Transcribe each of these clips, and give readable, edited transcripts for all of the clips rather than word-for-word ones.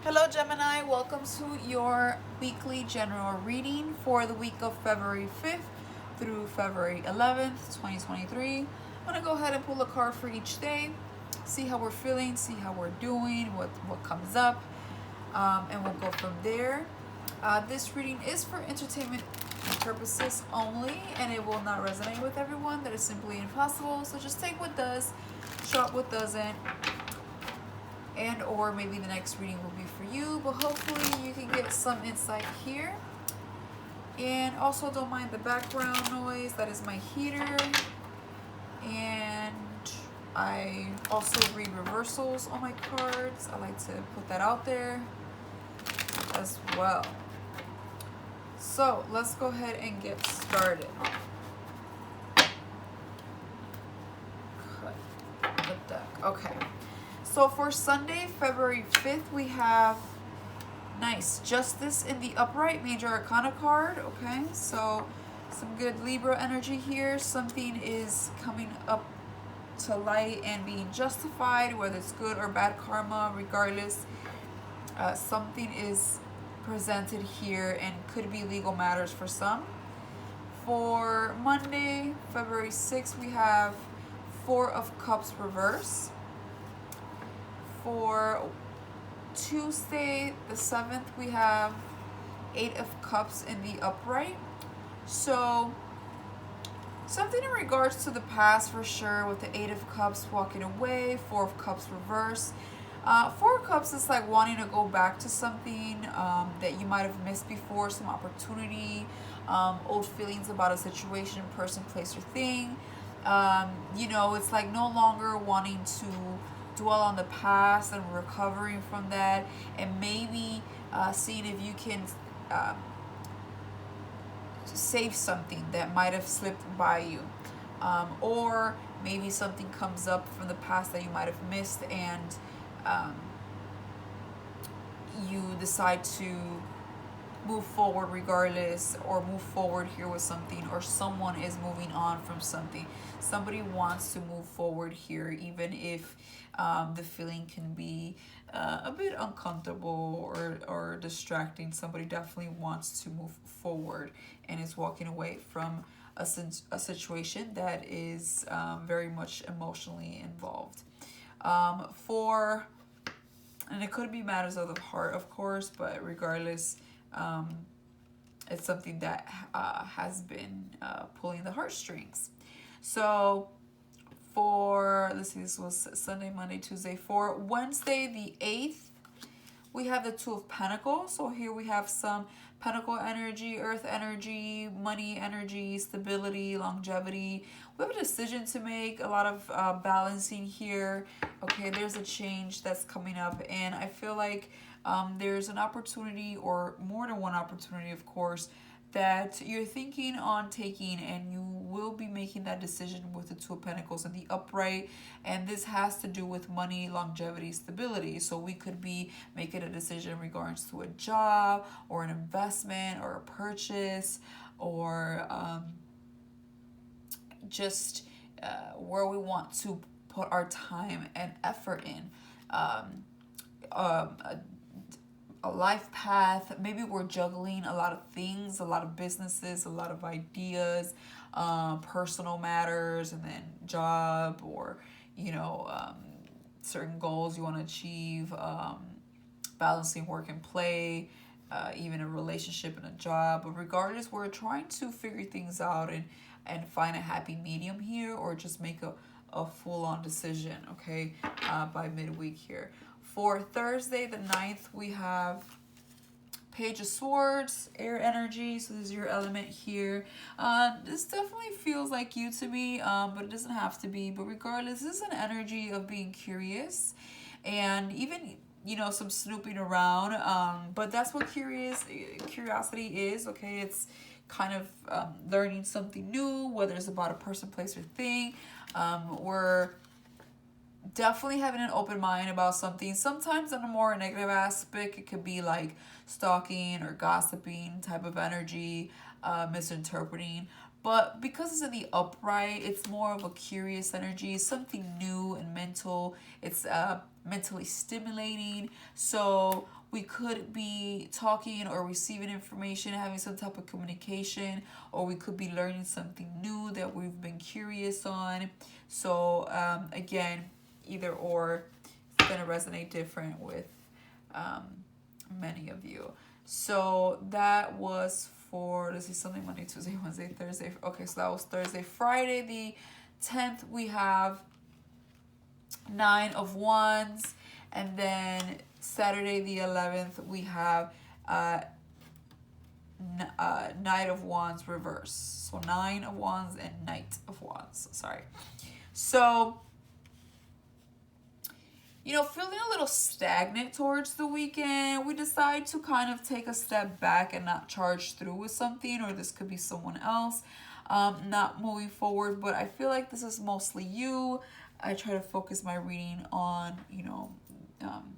Hello Gemini, welcome to your weekly general reading for the week of February 5th through February 11th, 2023. I'm going to go ahead and pull a card for each day, see how we're feeling, see how we're doing, what comes up, and we'll go from there. This reading is for entertainment purposes only, and it will not resonate with everyone. That is simply impossible, so just take what does, shut what doesn't, and or maybe the next reading will be for you, but hopefully you can get some insight here. And also don't mind the background noise, that is my heater. And I also read reversals on my cards. I like to put that out there as well. So let's go ahead and get started. Cut the deck. Okay. So for Sunday, February 5th, we have nice Justice in the upright, Major Arcana card. Okay, so some good Libra energy here. Something is coming up to light and being justified, whether it's good or bad karma, regardless. Something is presented here and could be legal matters for some. For Monday, February 6th, we have Four of Cups reverse. For Tuesday, the 7th, we have Eight of Cups in the upright. So something in regards to the past for sure, with the Eight of Cups walking away, Four of Cups reverse. Four of Cups is like wanting to go back to something that you might have missed before, some opportunity, old feelings about a situation, person, place, or thing. It's like no longer wanting to dwell on the past and recovering from that, and maybe seeing if you can save something that might have slipped by you, or maybe something comes up from the past that you might have missed, and you decide to move forward regardless, or move forward here with something, or someone is moving on from something. Somebody wants to move forward here, even if the feeling can be a bit uncomfortable or distracting. Somebody definitely wants to move forward and is walking away from a situation that is very much emotionally involved. And it could be matters of the heart, of course, but regardless, it's something that has been pulling the heartstrings. So let's see, this was Sunday, Monday, Tuesday. For Wednesday, the 8th, we have the Two of Pentacles. So here we have some Pentacle energy, Earth energy, money energy, stability, longevity. We have a decision to make, a lot of balancing here. Okay, there's a change that's coming up, and I feel like there's an opportunity, or more than one opportunity, of course, that you're thinking on taking, and you will be making that decision with the Two of Pentacles in the upright. And this has to do with money, longevity, stability. So we could be making a decision in regards to a job, or an investment, or a purchase, or just where we want to put our time and effort in. A life path. Maybe we're juggling a lot of things, a lot of businesses, a lot of ideas, personal matters, and then job, or certain goals you want to achieve, balancing work and play, even a relationship and a job. But regardless, we're trying to figure things out and find a happy medium here, or just make a full-on decision, okay, by midweek here. For Thursday, the 9th, we have Page of Swords, air energy. So this is your element here. This definitely feels like you to me, but it doesn't have to be. But regardless, this is an energy of being curious, and even some snooping around. But that's what curiosity is. Okay, it's kind of learning something new, whether it's about a person, place, or thing. We're definitely having an open mind about something. Sometimes on a more negative aspect, it could be like stalking or gossiping type of energy, misinterpreting. But because it's in the upright, it's more of a curious energy, something new and mental. It's mentally stimulating. So We could be talking or receiving information, having some type of communication, or we could be learning something new that we've been curious on. So again, either or, it's going to resonate different with um, many of you. So that was for, let's see, Sunday, Monday, Tuesday, Wednesday, Thursday. Okay, so that was Thursday. Friday the 10th, we have 9 of Wands. And then Saturday the 11th, we have Knight of Wands reverse. So 9 of Wands and Knight of Wands. Sorry. So, feeling a little stagnant towards the weekend, we decide to kind of take a step back and not charge through with something, or this could be someone else, not moving forward. But I feel like this is mostly you. I try to focus my reading on,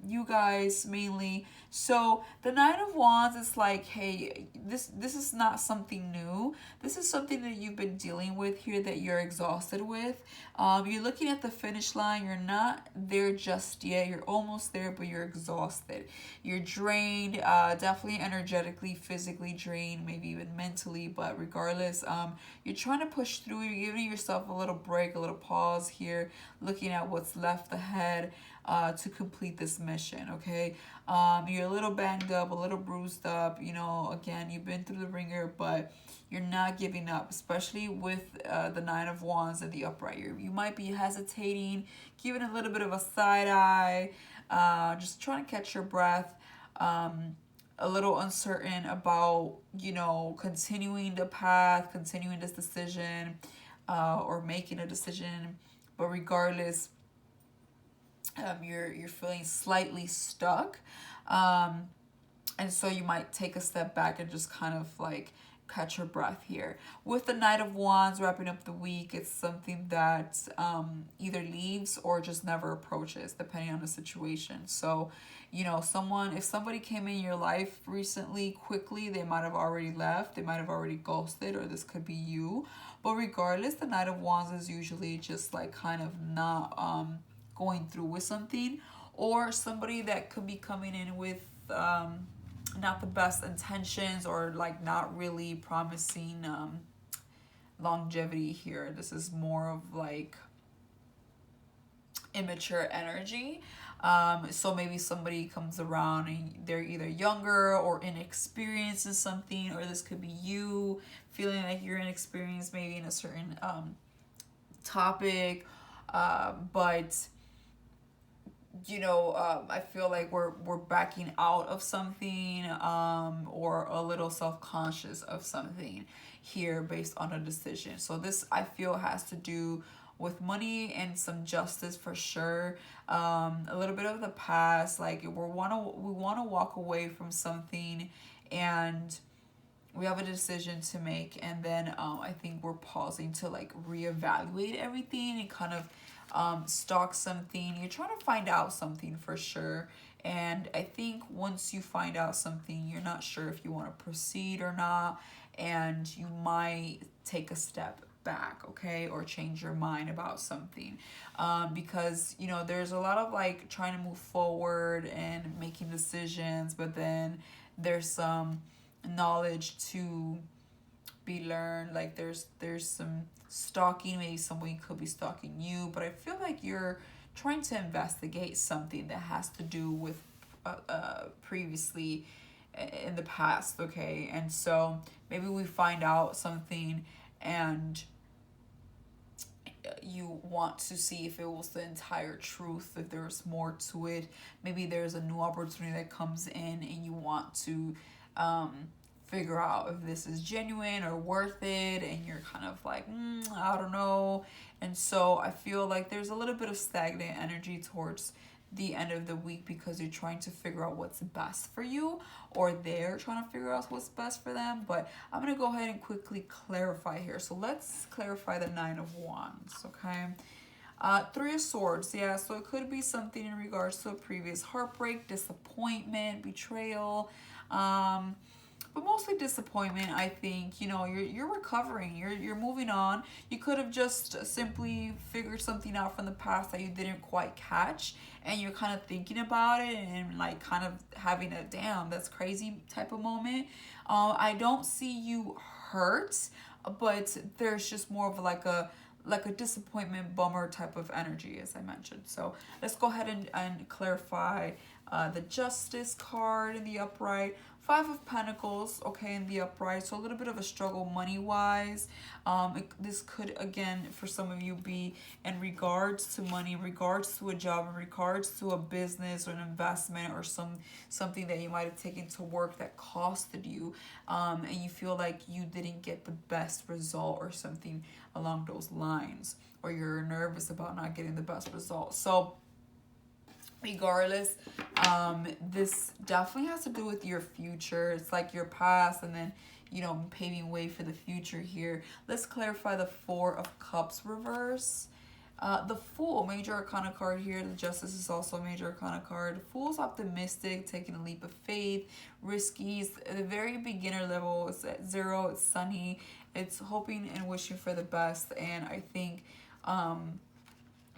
you guys mainly. So the Nine of Wands is like, hey, this is not something new. This is something that you've been dealing with here, that you're exhausted with. You're looking at the finish line. You're not there just yet. You're almost there, but you're exhausted. You're drained, definitely energetically, physically drained, maybe even mentally. But regardless, you're trying to push through. You're giving yourself a little break, a little pause here, looking at what's left ahead to complete this mission, okay? You're a little banged up, a little bruised up, again, you've been through the ringer, but you're not giving up, especially with the Nine of Wands and the upright. You might be hesitating, giving a little bit of a side eye, just trying to catch your breath, a little uncertain about, continuing the path, continuing this decision, or making a decision. But regardless, you're feeling slightly stuck, and so you might take a step back and just kind of like catch your breath here. With the Knight of Wands wrapping up the week, it's something that either leaves or just never approaches, depending on the situation. So, if somebody came in your life recently quickly, they might have already left, they might have already ghosted, or this could be you. But regardless, the Knight of Wands is usually just like kind of not going through with something, or somebody that could be coming in with not the best intentions, or like not really promising longevity here. This is more of like immature energy. So maybe somebody comes around and they're either younger or inexperienced in something, or this could be you feeling like you're inexperienced maybe in a certain topic, but I feel like we're backing out of something, or a little self-conscious of something here based on a decision. So this, I feel, has to do with money and some justice for sure. A little bit of the past, like we want to walk away from something, and we have a decision to make, and then I think we're pausing to like reevaluate everything and kind of stalk something. You're trying to find out something for sure, and I think once you find out something, you're not sure if you want to proceed or not, and you might take a step back, okay, or change your mind about something, because there's a lot of like trying to move forward and making decisions, but then there's some knowledge to be learned. Like there's some stalking, maybe somebody could be stalking you, but I feel like you're trying to investigate something that has to do with previously in the past, okay? And so maybe we find out something and you want to see if it was the entire truth, if there's more to it. Maybe there's a new opportunity that comes in and you want to figure out if this is genuine or worth it, and you're kind of like, I don't know. And so I feel like there's a little bit of stagnant energy towards the end of the week, because you're trying to figure out what's best for you, or they're trying to figure out what's best for them. But I'm going to go ahead and quickly clarify here. So let's clarify the Nine of Wands, okay? Three of Swords, yeah, so it could be something in regards to a previous heartbreak, disappointment, betrayal, but mostly disappointment. I think, you're recovering, you're moving on. You could have just simply figured something out from the past that you didn't quite catch, and you're kind of thinking about it and like kind of having a damn, that's crazy type of moment. I don't see you hurt, but there's just more of like a disappointment, bummer type of energy, as I mentioned. So let's go ahead and clarify the Justice card in the upright. Five of Pentacles, okay, in the upright. So a little bit of a struggle money-wise. This could, again, for some of you, be in regards to money, in regards to a job, in regards to a business or an investment or something that you might have taken to work that costed you, and you feel like you didn't get the best result or something along those lines, or you're nervous about not getting the best result. So regardless, this definitely has to do with your future. It's like your past and then, paving way for the future here. Let's clarify the Four of Cups reverse. The Fool, major arcana card here. The Justice is also a major arcana card. Fool's optimistic, taking a leap of faith, risky. It's at the very beginner level. It's at 0. It's sunny. It's hoping and wishing for the best. And I think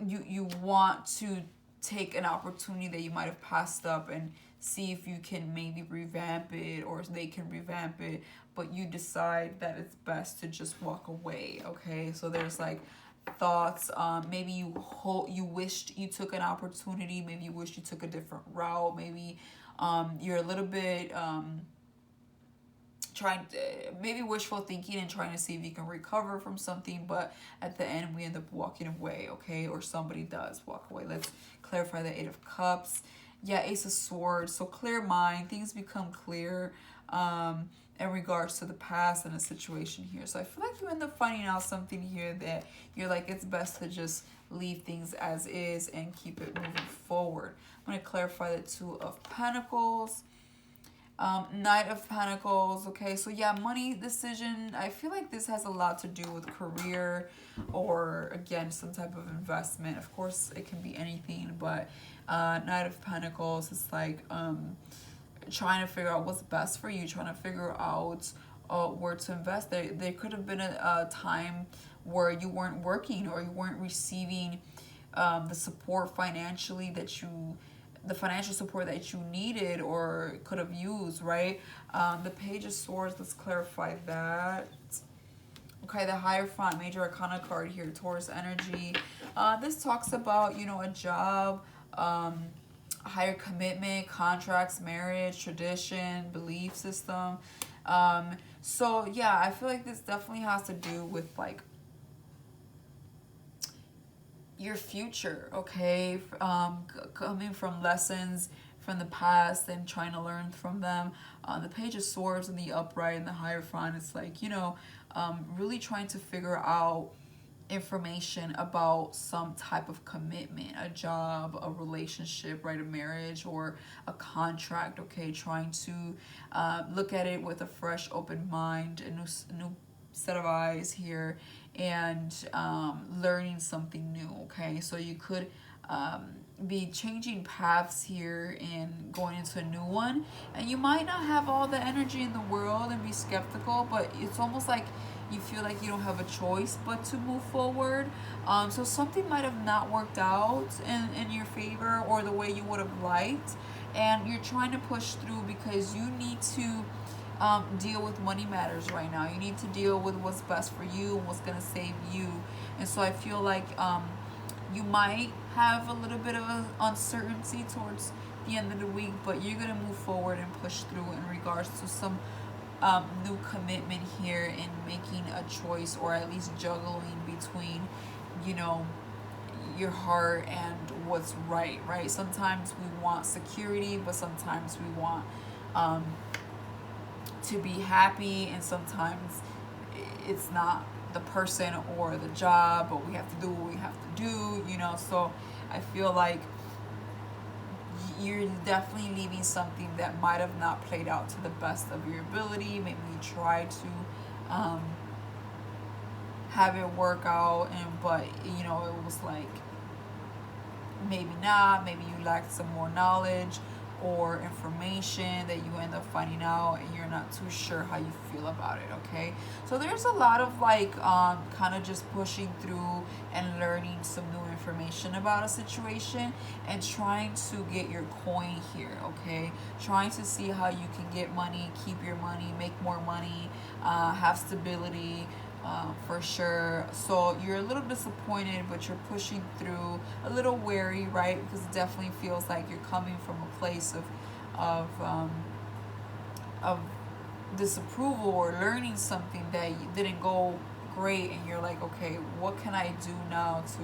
you want to take an opportunity that you might have passed up and see if you can maybe revamp it, or they can revamp it, but you decide that it's best to just walk away. Okay, so there's like thoughts, maybe you wished you took an opportunity, maybe you wished you took a different route, maybe you're a little bit trying to, maybe wishful thinking and trying to see if you can recover from something, but at the end we end up walking away. Okay, or somebody does walk away. Let's clarify the Eight of Cups. Yeah, Ace of Swords. So clear mind, things become clear in regards to the past and the situation here. So I feel like you end up finding out something here that you're like, it's best to just leave things as is and keep it moving forward. I'm going to clarify the Two of Pentacles. Knight of Pentacles. Okay, so yeah, money decision. I feel like this has a lot to do with career, or again, some type of investment. Of course, it can be anything, but Knight of Pentacles is like trying to figure out what's best for you, trying to figure out where to invest. There could have been a time where you weren't working, or you weren't receiving the support financially the financial support that you needed or could have used, right? The Page of Swords, let's clarify that. Okay, the Hierophant, major arcana card here, Taurus energy. This talks about, a job, higher commitment, contracts, marriage, tradition, belief system. So yeah, I feel like this definitely has to do with like your future, okay? Coming from lessons from the past and trying to learn from them. The Page of Swords and the upright and the Hierophant, it's like, really trying to figure out information about some type of commitment, a job, a relationship, right, a marriage or a contract, okay? Trying to look at it with a fresh, open mind, a new set of eyes here, and learning something new. Okay, so you could be changing paths here and going into a new one, and you might not have all the energy in the world and be skeptical, but it's almost like you feel like you don't have a choice but to move forward. So something might have not worked out in your favor or the way you would have liked, and you're trying to push through because you need to deal with money matters right now. You need to deal with what's best for you and what's going to save you. And so I feel like you might have a little bit of uncertainty towards the end of the week, but you're going to move forward and push through in regards to some new commitment here, and making a choice, or at least juggling between, your heart and what's right. Sometimes we want security, but sometimes we want to be happy, and sometimes it's not the person or the job, but we have to do what we have to do, so I feel like you're definitely leaving something that might have not played out to the best of your ability. Maybe you try to have it work out, but it was like maybe not, maybe you lacked some more knowledge, or information that you end up finding out and you're not too sure how you feel about it. Okay, so there's a lot of like kind of just pushing through and learning some new information about a situation and trying to get your coin here. Okay, trying to see how you can get money, keep your money, make more money, have stability, for sure. So you're a little disappointed, but you're pushing through, a little wary, right? Because it definitely feels like you're coming from a place of disapproval or learning something that didn't go great, and you're like, okay, what can I do now to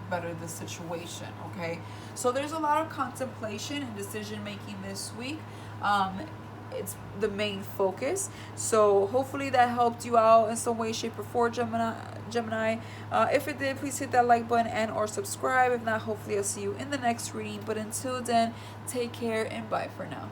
better the situation? Okay, so there's a lot of contemplation and decision making this week. It's the main focus. So hopefully that helped you out in some way, shape, or form, Gemini. If it did, please hit that like button and or subscribe. If not, hopefully I'll see you in the next reading. But until then, take care and bye for now.